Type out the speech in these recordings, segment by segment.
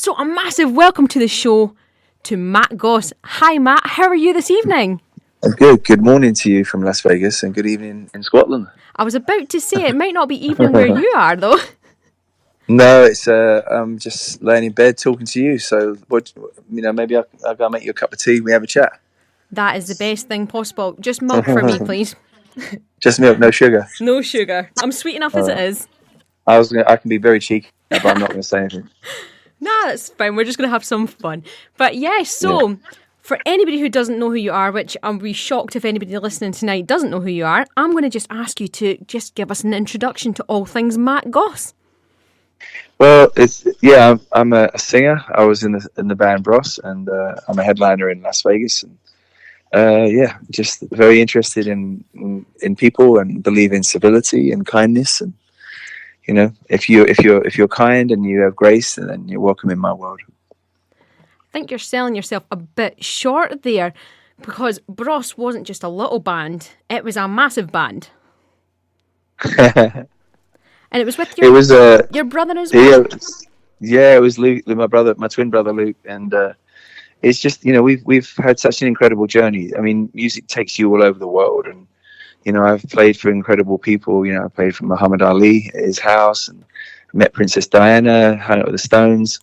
So a massive welcome to the show to Matt Goss. Hi Matt, how are you this evening? Good. Good morning to you from Las Vegas and good evening in Scotland. I was about to say it might not be evening where you are though. No, it's I'm just laying in bed talking to you. So maybe I'll go make you a cup of tea. We have a chat. That is the best thing possible. Just milk for me, please. Just milk, no sugar. No sugar. I'm sweet enough as it is. I can be very cheeky, but I'm not going to say anything. Nah, that's fine. We're just going to have some fun. But for anybody who doesn't know who you are, which I'll be shocked if anybody listening tonight doesn't know who you are, I'm going to just ask you to just give us an introduction to all things Matt Goss. Well, I'm a singer. I was in the band Bros, and I'm a headliner in Las Vegas. And just very interested in people and believe in civility and kindness. And you know, if you're kind and you have grace, then you're welcome in my world. I think you're selling yourself a bit short there, because Bros wasn't just a little band; it was a massive band. And it was with your brother as well. It was Luke, my brother, my twin brother Luke, and it's just we've had such an incredible journey. I mean, music takes you all over the world, and I've played for incredible people. I played for Muhammad Ali at his house, and met Princess Diana, hung out with the Stones.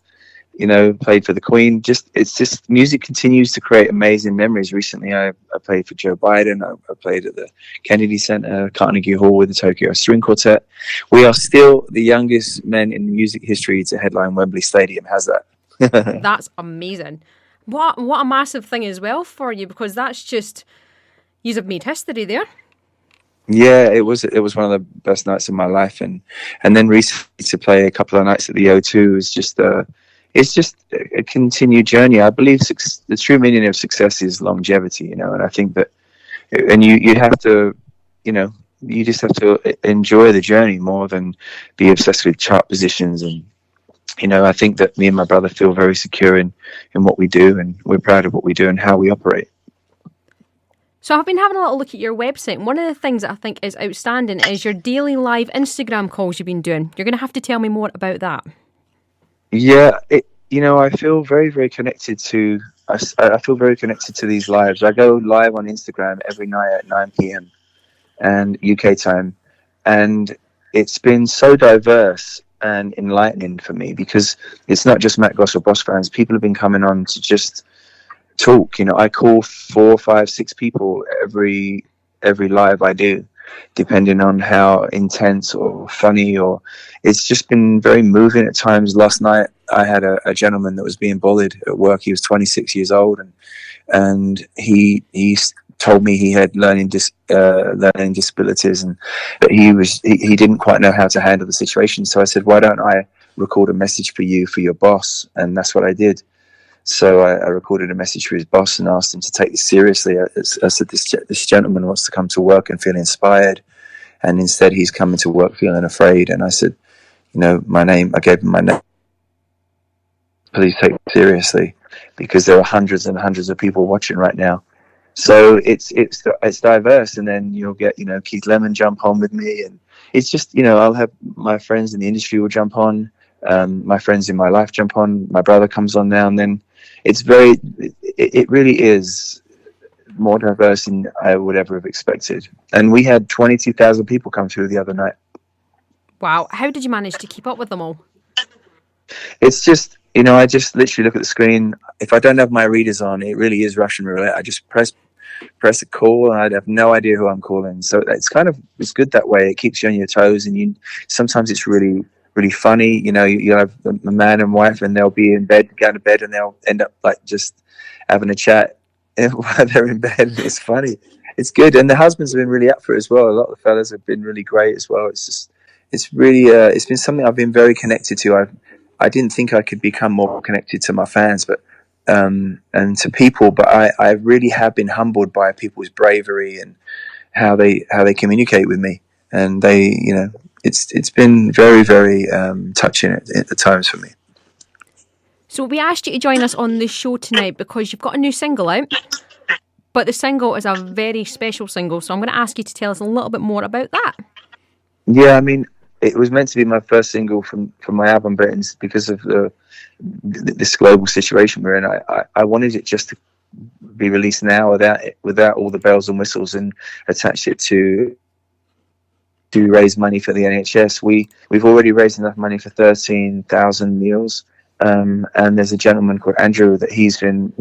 Played for the Queen. It's just music continues to create amazing memories. Recently, I played for Joe Biden. I played at the Kennedy Center, Carnegie Hall with the Tokyo String Quartet. We are still the youngest men in music history to headline Wembley Stadium. How's that? That's amazing. What a massive thing as well for you, because that's just, you've made history there. Yeah, it was one of the best nights of my life, and then recently to play a couple of nights at the O2 is just it's just a continued journey. I believe the true meaning of success is longevity, and I think that, and you have to, you just have to enjoy the journey more than be obsessed with chart positions. And I think that me and my brother feel very secure in what we do, and we're proud of what we do and how we operate. So I've been having a little look at your website, and one of the things that I think is outstanding is your daily live Instagram calls you've been doing. You're going to have to tell me more about that. Yeah, I feel very, very connected to. I feel very connected to these lives. I go live on Instagram every night at 9 p.m. and UK time, and it's been so diverse and enlightening for me, because it's not just Matt Goss or Boss fans. People have been coming on to just talk. I call 4, 5, 6 people every live I do, depending on how intense or funny, or it's just been very moving at times. Last night I had a gentleman that was being bullied at work. He was 26 years old, and he told me he had learning disabilities, and that he didn't quite know how to handle the situation. So I said, why don't I record a message for your boss? And that's what I did. So I recorded a message for his boss and asked him to take this seriously. I said, this gentleman wants to come to work and feel inspired, and instead he's coming to work feeling afraid. And I said, I gave him my name. Please take it seriously, because there are hundreds and hundreds of people watching right now. So it's diverse. And then you'll get, Keith Lemon jump on with me, and it's just, I'll have my friends in the industry will jump on. My friends in my life jump on. My brother comes on now and then. It really is more diverse than I would ever have expected. And we had 22,000 people come through the other night. Wow. How did you manage to keep up with them all? It's just, I just literally look at the screen. If I don't have my readers on, it really is Russian roulette. I just press a call, and I'd have no idea who I'm calling. So it's good that way. It keeps you on your toes, and sometimes it's really, really funny. You have a man and wife, and they'll be in bed, go to bed, and they'll end up like just having a chat while they're in bed. It's funny. It's good. And the husbands have been really up for it as well. A lot of the fellas have been really great as well. It's really, it's been something I've been very connected to. I didn't think I could become more connected to my fans, and to people, but I really have been humbled by people's bravery and how they communicate with me. And they, it's been very, very touching at the times for me. So we asked you to join us on the show tonight because you've got a new single out, but the single is a very special single. So I'm going to ask you to tell us a little bit more about that. Yeah, I mean, it was meant to be my first single from my album, but it's because of this global situation we're in. I wanted it just to be released now without all the bells and whistles, and attach it to raise money for the NHS. We've already raised enough money for 13,000 meals. And there's a gentleman called Andrew that he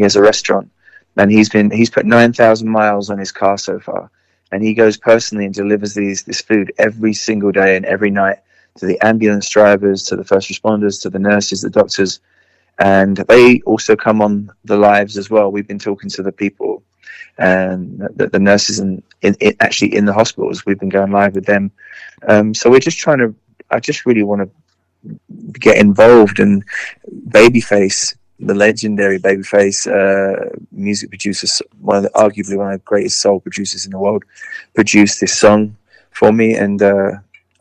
has a restaurant, and he's put 9,000 miles on his car so far, and he goes personally and delivers this food every single day and every night to the ambulance drivers, to the first responders, to the nurses, the doctors, and they also come on the lives as well. We've been talking to the people and the nurses actually in the hospitals. We've been going live with them. So we're just trying to. I just really want to get involved, and Babyface, the legendary Babyface, music producer, arguably one of the greatest soul producers in the world, produced this song for me, and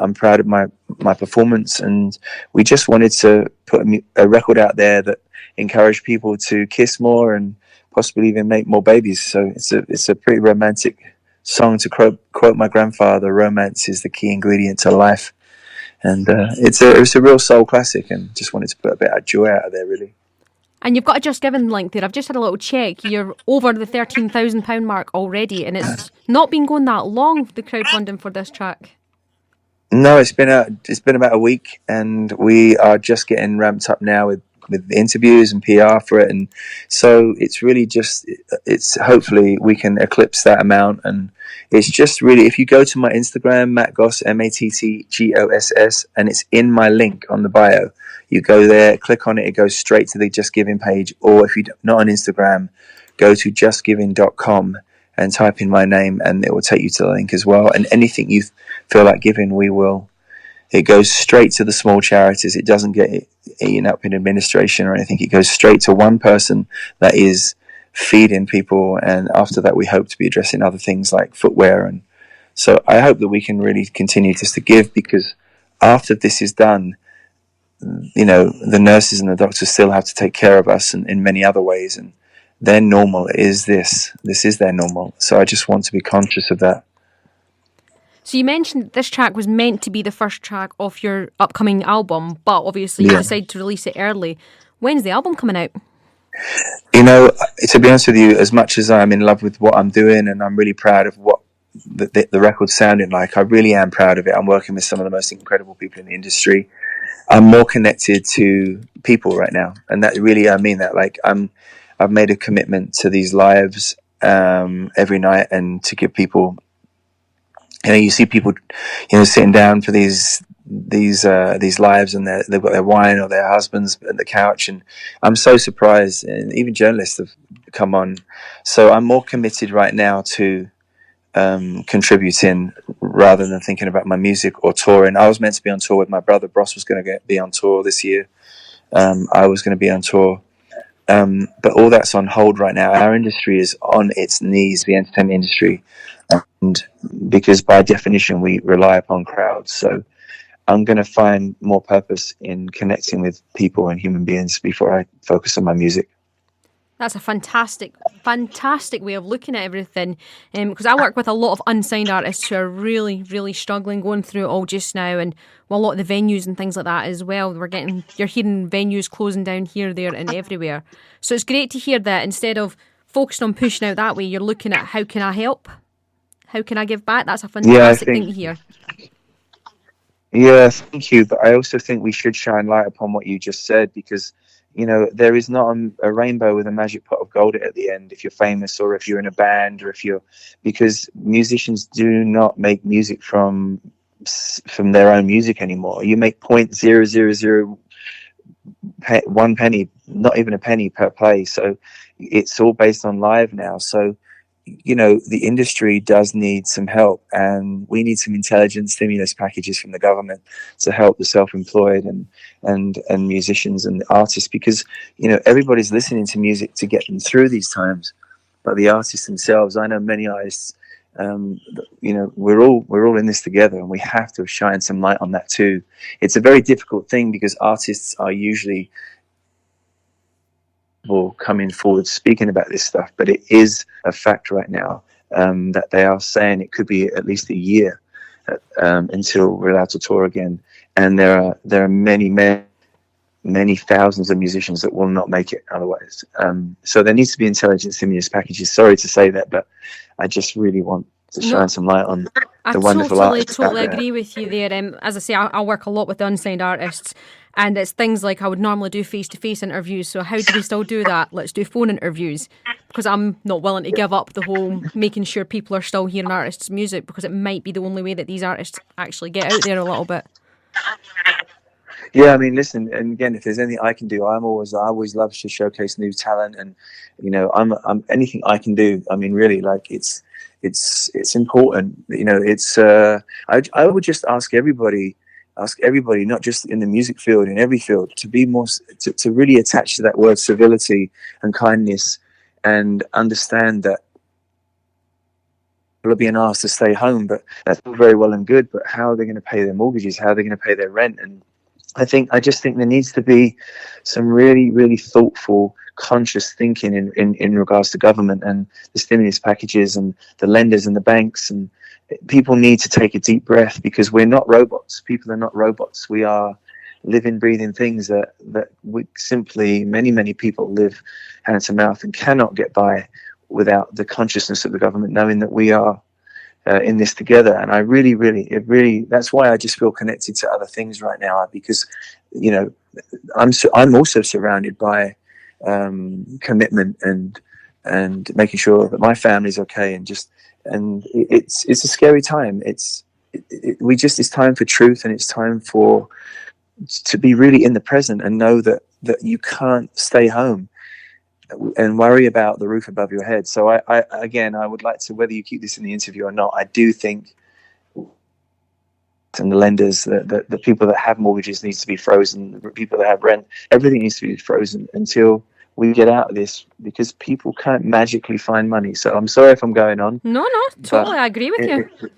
I'm proud of my performance. And we just wanted to put a record out there that encouraged people to kiss more and possibly even make more babies. So it's a pretty romantic song. To quote my grandfather, romance is the key ingredient to life. And it's a real soul classic, and just wanted to put a bit of joy out of there, really. And you've got a Just Giving link there. I've just had a little check. You're over the £13,000 mark already, and it's not been going that long, the crowdfunding for this track. No, it's been about a week, and we are just getting ramped up now with interviews and PR for it, and so it's really just hopefully we can eclipse that amount. And it's just really, if you go to my Instagram, Matt Goss, MattGoss, and it's in my link on the bio, you go there, click on it, it goes straight to the Just Giving page. Or if you're not on Instagram, go to justgiving.com and type in my name, and it will take you to the link as well. And anything you feel like giving, it goes straight to the small charities. It doesn't get eaten up in administration or anything. It goes straight to one person that is feeding people, and after that we hope to be addressing other things like footwear. And so I hope that we can really continue just to give, because after this is done, the nurses and the doctors still have to take care of us in many other ways, and their normal is this is their normal. So I just want to be conscious of that. So you mentioned this track was meant to be the first track of your upcoming album, but obviously you decided to release it early. When's the album coming out? To be honest with you, as much as I'm in love with what I'm doing and I'm really proud of what the record's sounding like, I really am proud of it. I'm working with some of the most incredible people in the industry. I'm more connected to people right now, and that really, I mean that. Like I've made a commitment to these lives every night, and to give people. You see people, sitting down for these lives, and they've got their wine or their husbands at the couch, and I'm so surprised. And even journalists have come on. So I'm more committed right now to contributing rather than thinking about my music or touring. I was meant to be on tour with my brother. Bros was going to be on tour this year. I was going to be on tour. But all that's on hold right now. Our industry is on its knees, the entertainment industry, and because by definition we rely upon crowds. So I'm going to find more purpose in connecting with people and human beings before I focus on my music. That's a fantastic way of looking at everything, because I work with a lot of unsigned artists who are really, really struggling, going through it all just now, and a lot of the venues and things like that as well. You're hearing venues closing down here, there and everywhere. So it's great to hear that instead of focusing on pushing out that way, you're looking at how can I help? How can I give back? That's a fantastic thing to hear. Yeah, thank you. But I also think we should shine light upon what you just said, because there is not a rainbow with a magic pot of gold at the end if you're famous, or if you're in a band, or because musicians do not make music from their own music anymore. You make 0.0001 penny, not even a penny per play. So it's all based on live now. So the industry does need some help, and we need some intelligent stimulus packages from the government to help the self-employed and musicians and artists, because everybody's listening to music to get them through these times, but the artists themselves, I know many artists, we're all in this together, and we have to shine some light on that too. It's a very difficult thing, because artists are usually coming forward speaking about this stuff, but it is a fact right now that they are saying it could be at least a year, until we're allowed to tour again. And there are many thousands of musicians that will not make it otherwise. So there needs to be intelligent stimulus packages. Sorry to say that, but I just really want to shine some light on the wonderful artists. I totally agree with you there. As I say, I work a lot with unsigned artists, and it's things like I would normally do face-to-face interviews. So how do we still do that? Let's do phone interviews, because I'm not willing to give up the whole making sure people are still hearing artists' music, because it might be the only way that these artists actually get out there a little bit. Yeah, I mean, listen, and again, if there's anything I can do, I always love to showcase new talent, and I'm anything I can do. I mean, really, like it's important. It's I would just ask everybody, not just in the music field, in every field, to be more to really attach to that word civility and kindness, and understand that people are being asked to stay home, but that's all very well and good. But how are they going to pay their mortgages? How are they going to pay their rent? And I just think there needs to be some really, really thoughtful, conscious thinking in regards to government and the stimulus packages and the lenders and the banks. And people need to take a deep breath, because we're not robots. People are not robots. We are living, breathing things that we simply, many people live hand to mouth and cannot get by without the consciousness of the government knowing that we are in this together. And I really, that's why I just feel connected to other things right now, because I'm also surrounded by commitment and making sure that my family's okay, and it's a scary time. It's time for truth, and it's time to be really in the present and know that you can't stay home and worry about the roof above your head. So I would like to, whether you keep this in the interview or not, I do think, and the lenders, the people that have mortgages needs to be frozen. The people that have rent, everything needs to be frozen until we get out of this, because people can't magically find money. So I'm sorry if I'm going on. No, totally, I agree with you.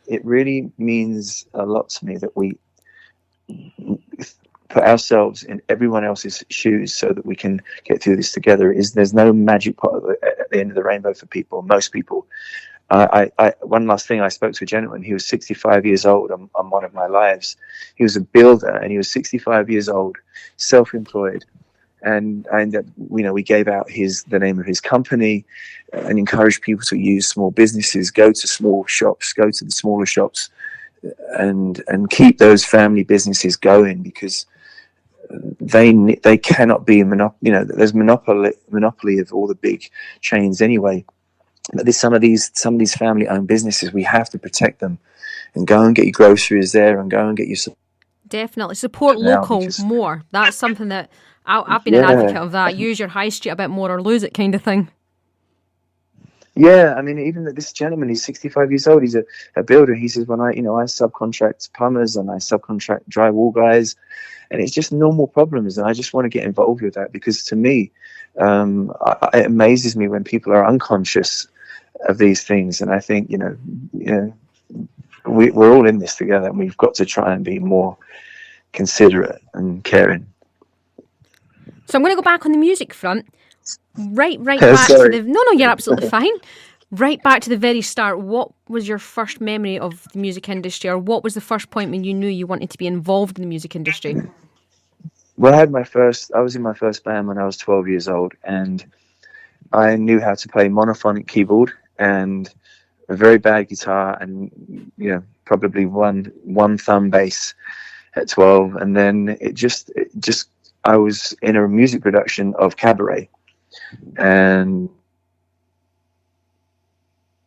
It really means a lot to me that we put ourselves in everyone else's shoes so that we can get through this together. There's no magic pot at the end of the rainbow for people, most people. One last thing, I spoke to a gentleman. He was 65 years old on one of my lives. He was a builder, and he was 65 years old, self-employed. And we gave out the name of his company, and encouraged people to use small businesses, go to small shops, go to the smaller shops, and keep those family businesses going, because they cannot be there's monopoly of all the big chains anyway. But some of these family owned businesses, we have to protect them, and go and get your groceries there, and go and get your definitely support local more. That's something that I've been an advocate of. That use your high street a bit more or lose it kind of thing. Yeah, I mean, even this gentleman, he's 65 years old. He's a builder. He says, when I subcontract plumbers and I subcontract drywall guys, and it's just normal problems. And I just want to get involved with that, because to me, it amazes me when people are unconscious of these things. And I think, we're all in this together, and we've got to try and be more considerate and caring. So I'm going to go back on the music front. Right back to the... No, you're absolutely fine. Right back to the very start. What was your first memory of the music industry, or what was the first point when you knew you wanted to be involved in the music industry? Well, I was in my first band when I was 12 years old, and I knew how to play monophonic keyboard and a very bad guitar, and probably one thumb bass at 12. And then I was in a music production of Cabaret, and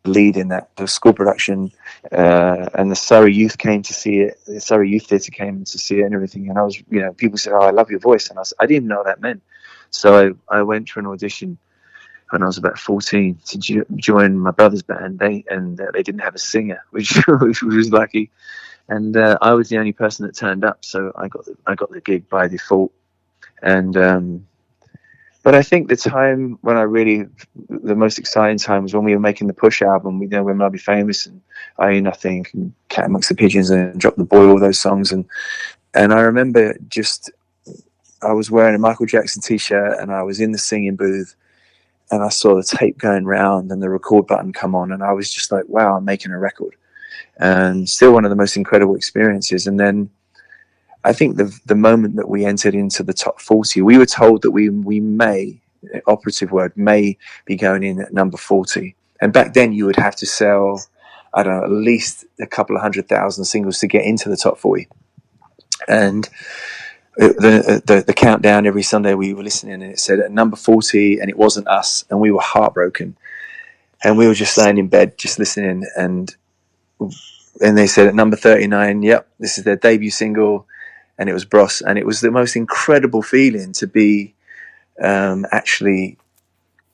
lead in that school production, and the Surrey Youth came to see it. The Surrey Youth Theatre came to see it and everything. And I was, people said, "Oh, I love your voice," and I didn't even know what that meant. So I went for an audition when I was about 14 to join my brother's band. They didn't have a singer, which was lucky, and I was the only person that turned up. So I got the gig by default. And but I think the time when the most exciting time was when we were making the Push album. We know when I'll Be Famous and I Ain't Nothing and Cat Amongst the Pigeons and Drop the Boy, all those songs. And I remember I was wearing a Michael Jackson t-shirt, and I was in the singing booth, and I saw the tape going round and the record button come on, and I was just like, wow, I'm making a record. and still one of the most incredible experiences. And then I think the moment that we entered into the top 40, we were told that we may, operative word, may be going in at number 40. And back then you would have to sell, I don't know, at least a couple of 100,000 singles to get into the top 40. And the countdown every Sunday we were listening, and it said at number 40, and it wasn't us, and we were heartbroken. And we were just laying in bed, just listening, and they said at number 39, yep, this is their debut single, and it was Bros. And it was the most incredible feeling to be actually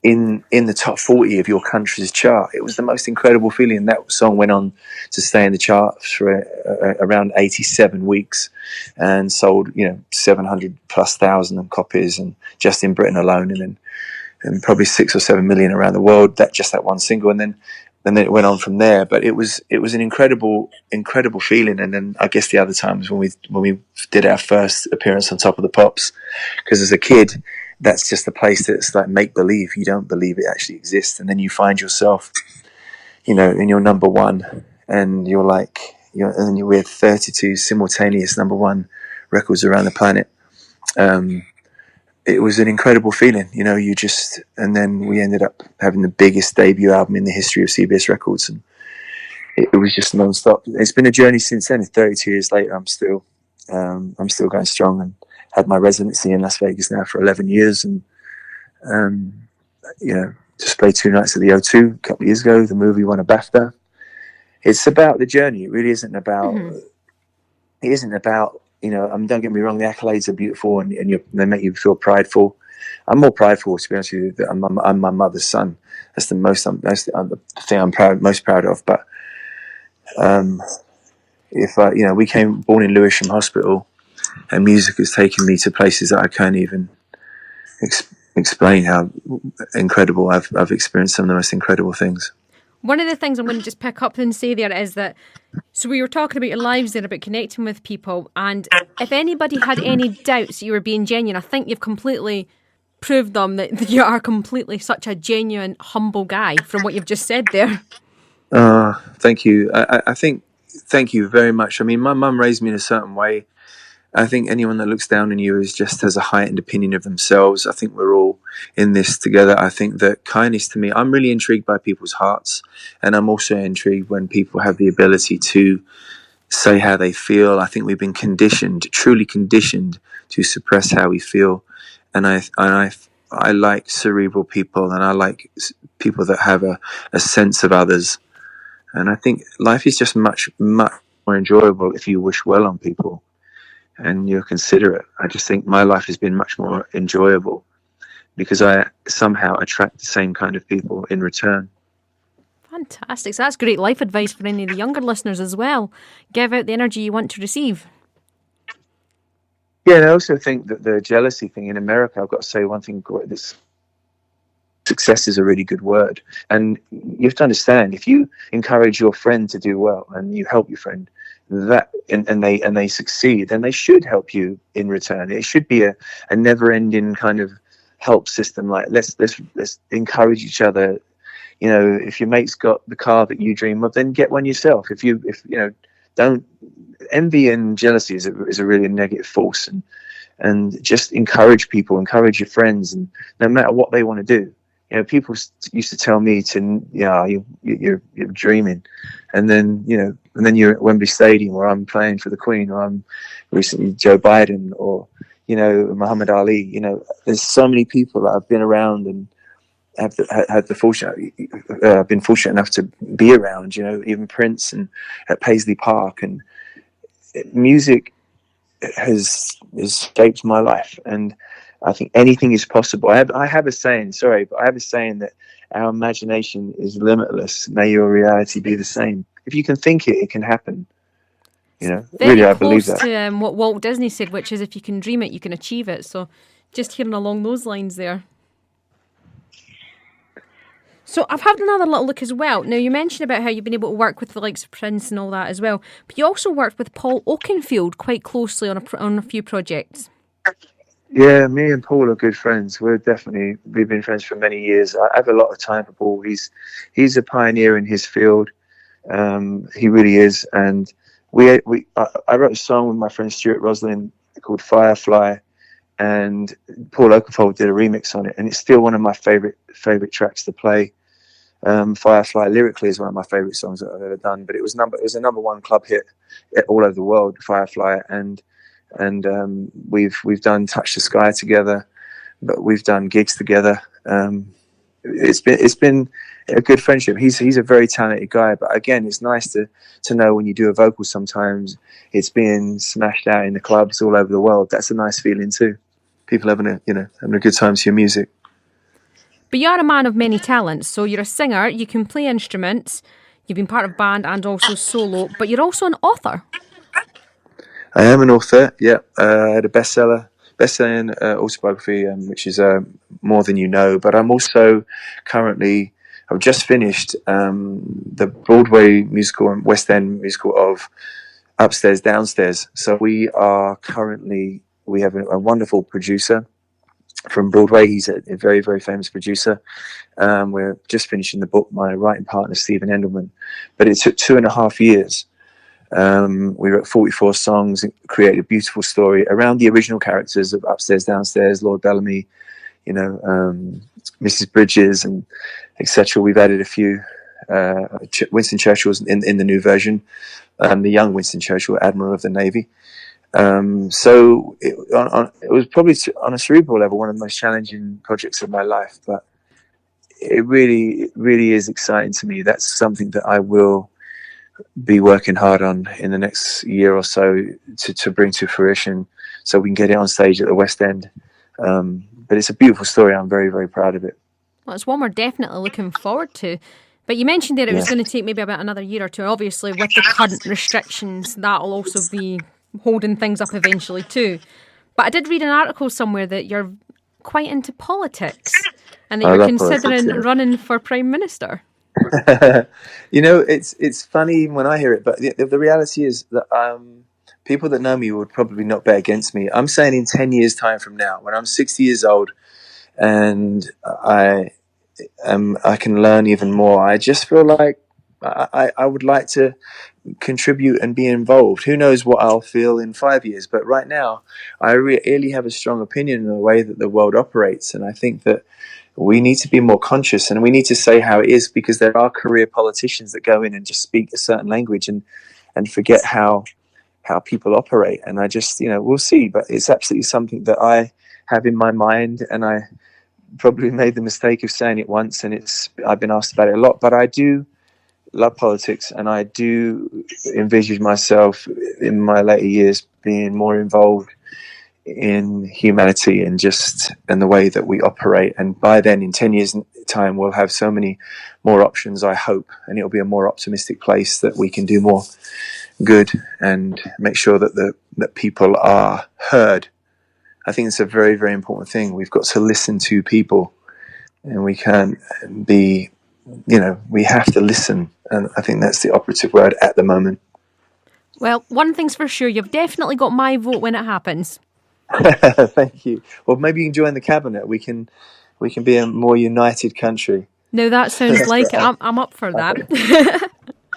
in the top 40 of your country's chart. It was the most incredible feeling. That song went on to stay in the charts for around 87 weeks and sold 700,000+ copies, and just in Britain alone, and probably 6 or 7 million around the world. That one single, and then it went on from there. But it was an incredible feeling. And then I guess the other times when we did our first appearance on Top of the Pops, because as a kid, that's just a place that's like make believe. You don't believe it actually exists, and then you find yourself, in your number one, and you're like, and then you're with 32 simultaneous number one records around the planet. It was an incredible feeling, and then we ended up having the biggest debut album in the history of CBS Records, and it was just non-stop. It's been a journey since then. 32 years later, I'm still going strong, and had my residency in Las Vegas now for 11 years, and just played 2 nights at the O2 a couple of years ago. The movie won a BAFTA. It's about the journey. It really isn't about. Mm-hmm. It isn't about. Don't get me wrong. The accolades are beautiful, and they make you feel prideful. I'm more prideful, to be honest with you, that I'm my mother's son. That's the thing I'm most proud of. But if we came born in Lewisham Hospital, and music has taken me to places that I can't even explain how incredible. I've experienced some of the most incredible things. One of the things I'm going to just pick up and say there is that, so we were talking about your lives there, about connecting with people, and if anybody had any doubts that you were being genuine, I think you've completely proved them that you are completely such a genuine, humble guy from what you've just said there. Thank you. I think, thank you very much. I mean, my mum raised me in a certain way. I think anyone that looks down on you has a heightened opinion of themselves. I think we're all in this together. I think that kindness, to me, I'm really intrigued by people's hearts, and I'm also intrigued when people have the ability to say how they feel. I think we've been truly conditioned to suppress how we feel, and I like cerebral people, and I like people that have a sense of others, and I think life is just much, much more enjoyable if you wish well on people and you're considerate. I just think my life has been much more enjoyable because I somehow attract the same kind of people in return. Fantastic. So that's great life advice for any of the younger listeners as well. Give out the energy you want to receive. Yeah, and I also think that the jealousy thing in America, I've got to say one thing, this success is a really good word. And you have to understand, if you encourage your friend to do well and you help your friend, and they succeed, then they should help you in return. It should be a never-ending kind of help system. Like let's encourage each other. If your mate's got the car that you dream of, then get one yourself. If don't envy and jealousy is a really negative force, and just encourage people, encourage your friends, and no matter what they want to do. People used to tell me you're dreaming, and then you're at Wembley Stadium, or I'm playing for the Queen, or I'm recently Joe Biden, or Muhammad Ali. There's so many people that I've been around and have been fortunate enough to be around. Even Prince and at Paisley Park, and music has shaped my life, and I think anything is possible. I have a saying, that our imagination is limitless. May your reality be the same. If you can think it, it can happen. Really, I believe that. To what Walt Disney said, which is if you can dream it, you can achieve it. So just hearing along those lines there. So I've had another little look as well. Now, you mentioned about how you've been able to work with the likes of Prince and all that as well, but you also worked with Paul Oakenfold quite closely on a few projects. Yeah, me and Paul are good friends. We've been friends for many years. I have a lot of time for Paul. He's a pioneer in his field. He really is. And I wrote a song with my friend Stuart Roslin called Firefly, and Paul Oakenfold did a remix on it, and it's still one of my favorite tracks to play. Firefly lyrically is one of my favorite songs that I've ever done, but it was a number one club hit all over the world, Firefly, and we've done Touch the Sky together, but we've done gigs together. It's been a good friendship. He's a very talented guy, but again, it's nice to know when you do a vocal, sometimes it's being smashed out in the clubs all over the world. That's a nice feeling too. People having a good time to your music. But you are a man of many talents. So you're a singer, you can play instruments, you've been part of band and also solo, but you're also an author. I am an author, yeah. I had a best-selling autobiography, which is More Than You Know. But I'm also I've just finished the Broadway musical and West End musical of Upstairs, Downstairs. So we have a wonderful producer from Broadway. He's a very, very famous producer. We're just finishing the book, my writing partner, Stephen Endelman. But it took 2.5 years. We wrote 44 songs and created a beautiful story around the original characters of Upstairs, Downstairs, Lord Bellamy, Mrs. Bridges, and etc. We've added a few Winston Churchill's in the new version, the young Winston Churchill, Admiral of the Navy. So it was probably on a cerebral level one of the most challenging projects of my life, but it really, really is exciting to me. That's something that I will be working hard on in the next year or so to bring to fruition, so we can get it on stage at the West End. But it's a beautiful story. I'm very, very proud of it. Well, it's one we're definitely looking forward to. But you mentioned there it was going to take maybe about another year or two. Obviously, with the current restrictions, that'll also be holding things up eventually too. But I did read an article somewhere that you're quite into politics and that you're considering running for Prime Minister. It's funny when I hear it, but the reality is that people that know me would probably not bet against me. I'm saying in 10 years' time from now, when I'm 60 years old and I can learn even more, I just feel like I would like to contribute and be involved. Who knows what I'll feel in 5 years, but right now I really have a strong opinion in the way that the world operates, and I think that we need to be more conscious and we need to say how it is, because there are career politicians that go in and just speak a certain language and forget how people operate. And I just, we'll see, but it's absolutely something that I have in my mind, and I probably made the mistake of saying it once, and I've been asked about it a lot, but I do love politics, and I do envisage myself in my later years being more involved in humanity and the way that we operate. And by then, in 10 years' time, we'll have so many more options, I hope, and it'll be a more optimistic place that we can do more good and make sure that people are heard. I think it's a very, very important thing. We've got to listen to people, and we can't be, we have to listen. And I think that's the operative word at the moment. Well, one thing's for sure, you've definitely got my vote when it happens. Thank you. Well, maybe you can join the cabinet. We can be a more united country. No, that sounds like it. I'm up for that.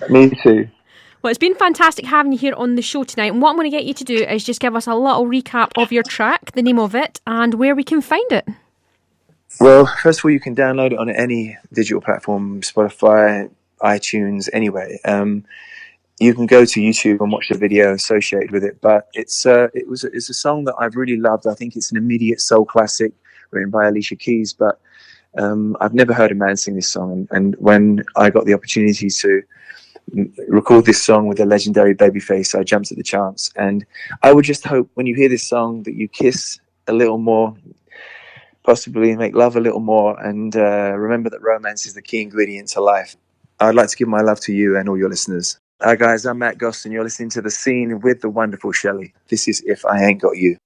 Me too. Well, it's been fantastic having you here on the show tonight. And what I'm going to get you to do is just give us a little recap of your track, the name of it, and where we can find it. Well, first of all, you can download it on any digital platform, Spotify, iTunes, anyway. You can go to YouTube and watch the video associated with it. But it's a song that I've really loved. I think it's an immediate soul classic written by Alicia Keys. But I've never heard a man sing this song. And when I got the opportunity to record this song with the legendary Babyface, I jumped at the chance. And I would just hope when you hear this song that you kiss a little more, possibly make love a little more, and remember that romance is the key ingredient to life. I'd like to give my love to you and all your listeners. Hi guys, I'm Matt Goss and you're listening to The Scene with the wonderful Shelley. This is If I Ain't Got You.